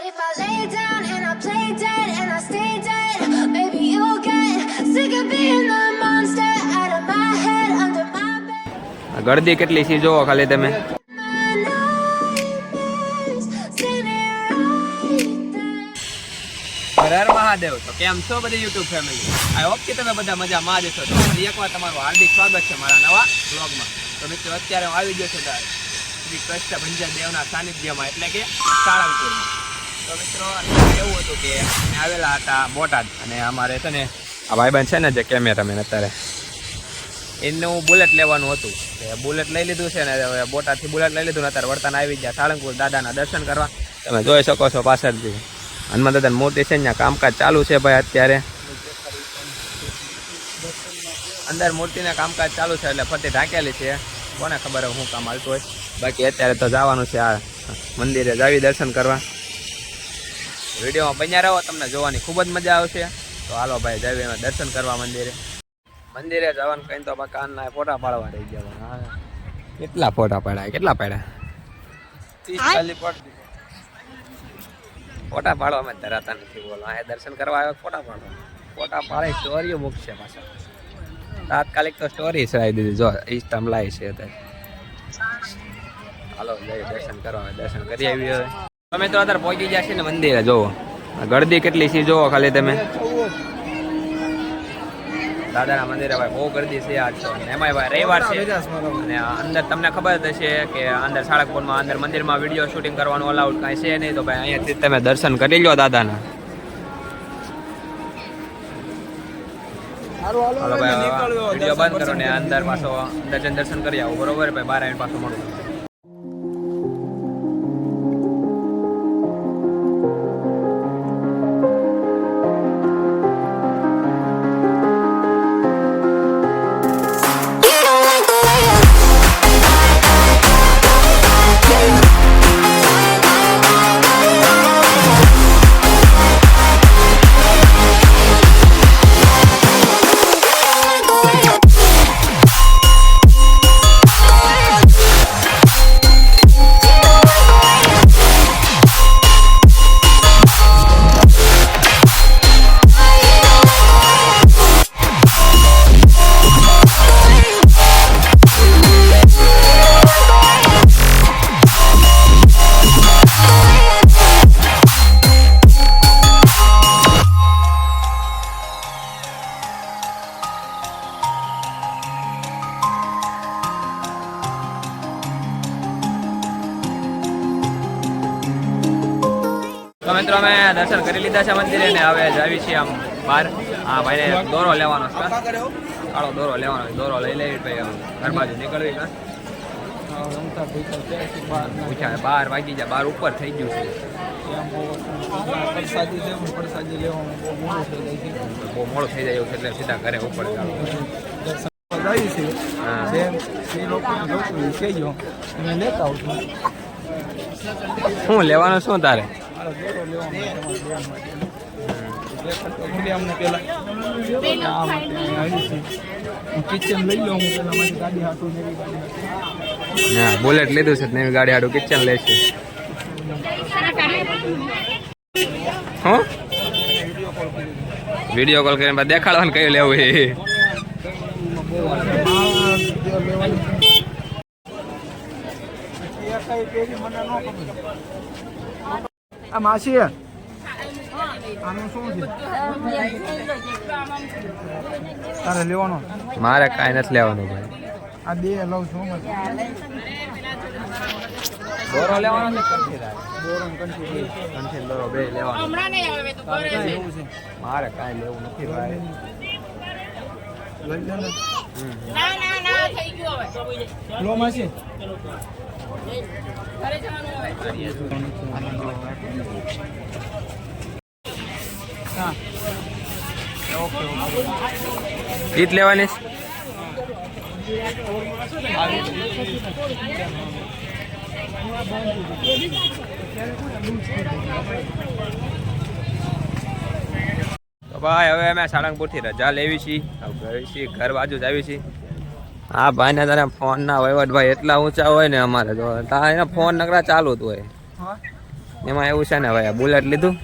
if I lay down and I play dead and I stay dead, maybe you'll get sick of being the monster out of my head, under my bed. ગળદી કેટલી છે જોવો ખાલી તમે. My nightmares, standing right there. Har Har Mahadev. તો કેમ છો બધી YouTube family? I hope કે તમે બધા મજામાં જ છો. તો ફરી એકવાર તમારું હાર્દિક સ્વાગત છે મારા નવા બ્લોગમાં. તો મિત્રો અત્યારે હું આવી ગયો છું શ્રી કૃષ્ણ ભંજન દેવના સાનિધ્યમાં, એટલે કે સાળંગપુરમાં. તો મિત્રો એવું હતું કે અમે આવેલા હતા બોટાદ, અને અમારે છે ને આ ભાઈબંધ છે ને જે કેમેરામેન અત્યારે, એનું બુલેટ લેવાનું હતું. કે બુલેટ લઈ લીધું છે ને, હવે બોટાદથી બુલેટ લઈ લીધું ને અત્યારે વર્તાને આવી ગયા સાળંગપુર દાદાના દર્શન કરવા. તમે જોઈ શકો છો પાછળથી હનુમાન દાદાની મૂર્તિ છે, ત્યાં કામકાજ ચાલુ છે ભાઈ અત્યારે. અંદર મૂર્તિના કામકાજ ચાલુ છે એટલે ફરતી ઢાંકેલી છે, કોને ખબર હોય શું કામ હાલતું હોય. બાકી અત્યારે તો જવાનું છે આ મંદિરે જાવી દર્શન કરવા. વિડીયોમાં બન્યા રહો, તમને જોવાની ખૂબ જ મજા આવશે. તો હાલો ભાઈ જાવી એમાં દર્શન કરવા મંદિરે જવાનું કઈ તો કાનના ફોટા પાડવા રહી ગયા. કેટલા ફોટા પાડ્યા, કેટલા પાડ્યા? 30-40 ફોટા પાડવામાં ધરાતા નથી. બોલો આ દર્શન કરવા આવ્યો, ફોટા પાડે સ્ટોરીઓ મૂકશે પાછા. તાત્કાલિક તો સ્ટોરી ચડાવી દીધી, જો ઇન્સ્ટામાં લાઈ છે અત્યારે. હાલો જઈએ દર્શન કરવા, દર્શન કરી આવી. હવે તમે તો અત્યારે પહોંચી ગયા છે ને મંદિરે. જોવો ગળદી કેટલી છે જોવો ખાલી તમે. દાદાના મંદિરે ભાઈ બહુ ગળદી છે આજ તો. એમાં ભાઈ રવિવાર છે, અને અંદર તમને ખબર જ હશે કે અંદર સાળંગપુરમાં અંદર મંદિરમાં વિડીયો શૂટિંગ કરવાનું અલાઉડ કાંઈ છે નહીં. તો ભાઈ અહીંયાથી તમે દર્શન કરી લો દાદાના. હાલો ભાઈ વિડીયો બંધ કરો ને અંદર પાછો દર્શન કરી આવો, બરોબર ભાઈ? 12 મિનિટ પાછો મળું. તો મિત્રો અમે દર્શન કરી લીધા છે મંદિરે, ને હવે જાવી છીએ આમ બહાર. હા ભાઈને દોરો લેવાનો છે, કાળો દોરો લેવાનો. દોરો લઈ લેવી ભાઈ, આમ ઘર બાજુ નીકળવી. પૂછ્યા 12 વાગી જાય, 12 ઉપર થઈ ગયું છે. બહુ મોડું થઈ જાય એવું છે, એટલે સીધા ઘરે ઉપર શું લેવાનું? શું તારે? હા બુલેટ લીધું છે, નવી ગાડી હાટું કિચન લેશે. હું વિડીયો કોલ કરીને દેખાડવાનું કયું લેવું એ. આ માસી આનું શું છે? તારે લેવાનો? મારે કાંઈ નથી લેવાનું ભાઈ. આ બે લઉં છું. દોરો લેવાનો છે, દોરો કંઠી દોરો બે લેવાનો. મારે કાંઈ લેવું નથી ભાઈ. લઈ લે ને. લો માસી. ઈટ લેવાની તો ભાઈ હવે અમે સાળંગપુરથી રજા લેવી છીએ, ઘર બાજુ જ આવી છીએ. હા ભાઈ ને તારે ફોન ના વહીવટ ભાઈ એટલા ઊંચા હોય ને અમારે, તો એના ફોન નકરા ચાલુ જ હોય. એમાં એવું છે ને ભાઈ બુલેટ લીધું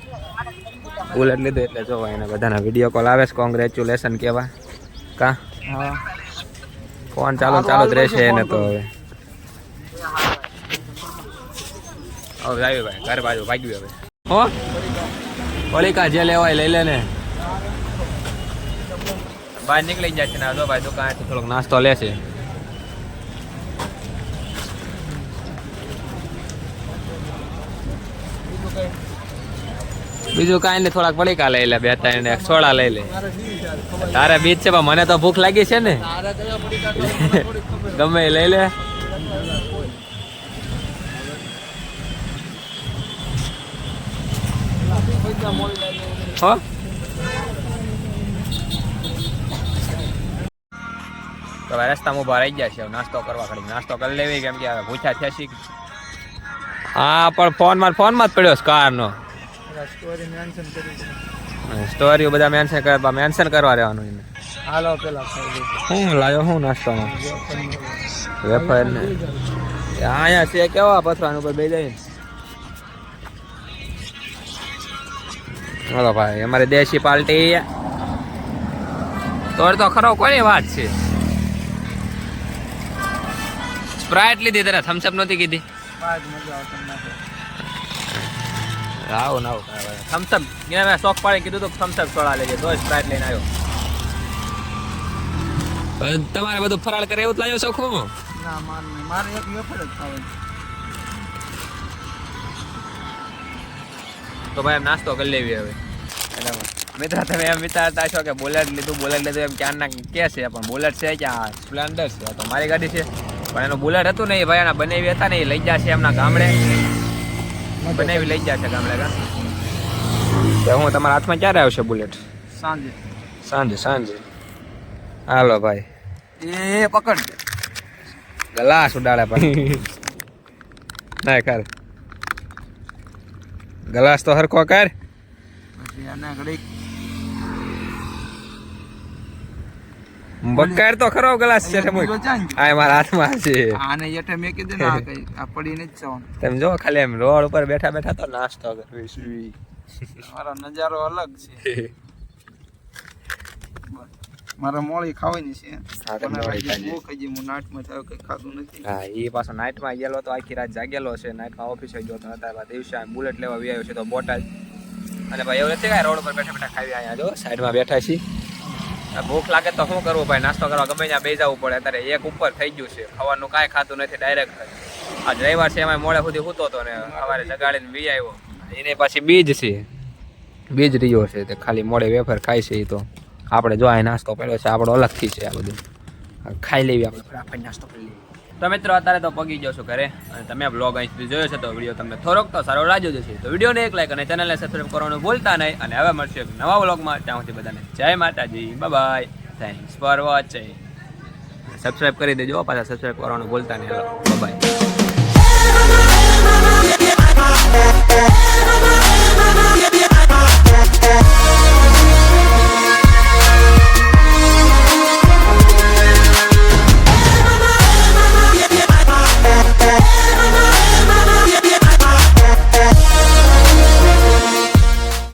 એટલે જો ભાઈ એને બધાના વિડીયો કોલ આવે છે કોંગ્રેચ્યુલેશન કેવા કા હા ફોન ચાલુ જ રહેશે એને તો હવે આવ્યું ભાઈ ઘર બાજુ ભાગ્યું હવે હો ઓલિકા જે લેવાય લઈ લે ને બહાર નીકળી જાય છે ને જો ભાઈ દુકાનેથી થોડોક નાસ્તો લેશે બીજું કાંઈ નહીં થોડાક પડીકા લઈ લે 2-3 ને સોડા લઈ લે તારે બીજ છે પણ મને તો ભૂખ લાગી છે ને ગમે એ લઈ લે હો તો રસ્તામાં ઉભા રહી ગયા છે નાસ્તો કરવા કરી નાસ્તો કરી લેવી કેમ કે હવે ભૂખ્યા થયા છીએ હા પણ ફોનમાં જ પડ્યો છે કારનો સ્ટોરી બધા મેન્શન કરવા રહેવાનું એને હાલો પેલા હું લાવ્યો હું નાસ્તામાં વેફર ને અહીંયા છે કેવા પથરાનું ઉપર બે જાય હાલો ભાઈ અમારે દેશી પાર્ટી તો ખરો કોની વાત છે સ્પ્રાઇટ લીધી તને થમ્સઅપ નહોતી કીધી આવું ના થમ્સઅપ મેં શોખ પાડી કીધું તો થમ્સઅપ સોડા લેજે તો સ્પ્રાઇટ લઈને આવ્યો તમારે બધું ફરાળ કરે એવું જ લાવ્યો શોખ હું ના મારે એક વેફર જ ખાવાની તો ભાઈ એમ નાસ્તો કરી લેવી હવે મિત્ર તમે એમ વિચારતા છો કે બુલેટ લીધું એમ ક્યારના કે છે પણ બુલેટ છે કે આ સ્પ્લેન્ડર છે તો મારી ગાડી છે પણ એનું બુલેટ હતું નહીં ભાઈ એના બનાવી હતા ને એ લઈ જશે એમના ગામડે બનાવી લઈ જશે ગામડે તો હું તમારા હાથમાં ક્યારે આવશે બુલેટ સાંજે હાલો ભાઈ એ પકડ ગ્લાસ ઉડાડે ભાઈ ના કર ગ્લાસ તો હરખો કર બકાર તો ખરો ગ્લાસ છે આ મારા હાથમાં છે આને યઠે મેં કીધું ને આ કઈ આ પડીને જ જવાનું તમે જો ખાલી એમ રોડ ઉપર બેઠા તો નાસ્તો કરવી મારો નજારો અલગ છે મારા મોળી ખાવાની છે હું નાટમાં થયો કઈ ખાધું નથી હા એ પાછો નાઇટમાં ગયેલો તો આખી રાત જાગેલો છે નાઇટમાં ઓફિસે ગયો તો અત્યારે દિવસે બુલેટ લેવા આવ્યો છે તો બોટાદ અને ભાઈ એવું નથી કાંઈ રોડ ઉપર બેઠા ખાવી અહીંયા જો સાઈડમાં બેઠા છીએ ભૂખ લાગે તો શું કરવું ભાઈ નાસ્તો કરવા ગમે ત્યાં બે જવું પડે અત્યારે એક ઉપર થઈ ગયું છે ખાવાનું કાંઈ ખાતું નથી ડાયરેક્ટ આ રવિવાર છે એમાં મોડે સુધી સૂતો હતો ને સવારે જગાડીને વી આવ્યો એને પાછી બીજ રહ્યો છે તે ખાલી મોડે વેફર ખાય છે એ તો આપણે જો આ નાસ્તો પડ્યો છે આપણો અલગથી છે આ બધું ખાઈ લેવી આપણે ફટાફટ નાસ્તો કરી લેવી તો મિત્રો અત્યારે તો પગી ગયો છું ઘરે અને તમે બ્લોગ અહીંથી જોયો છે તો વિડીયો તમને થોડોક તો સારો લાગ્યો જશે તો વિડીયોને એક લાઈક અને ચેનલને સબસ્ક્રાઈબ કરવાનું ભૂલતા નહીં અને હવે મળશે નવા બ્લોગમાં ત્યાં સુધી બધાને જય માતાજી by thanks for watching subscribe કરી દેજો પાછા સબસ્ક્રાઈબ કરવાનું ભૂલતા નહીં બાય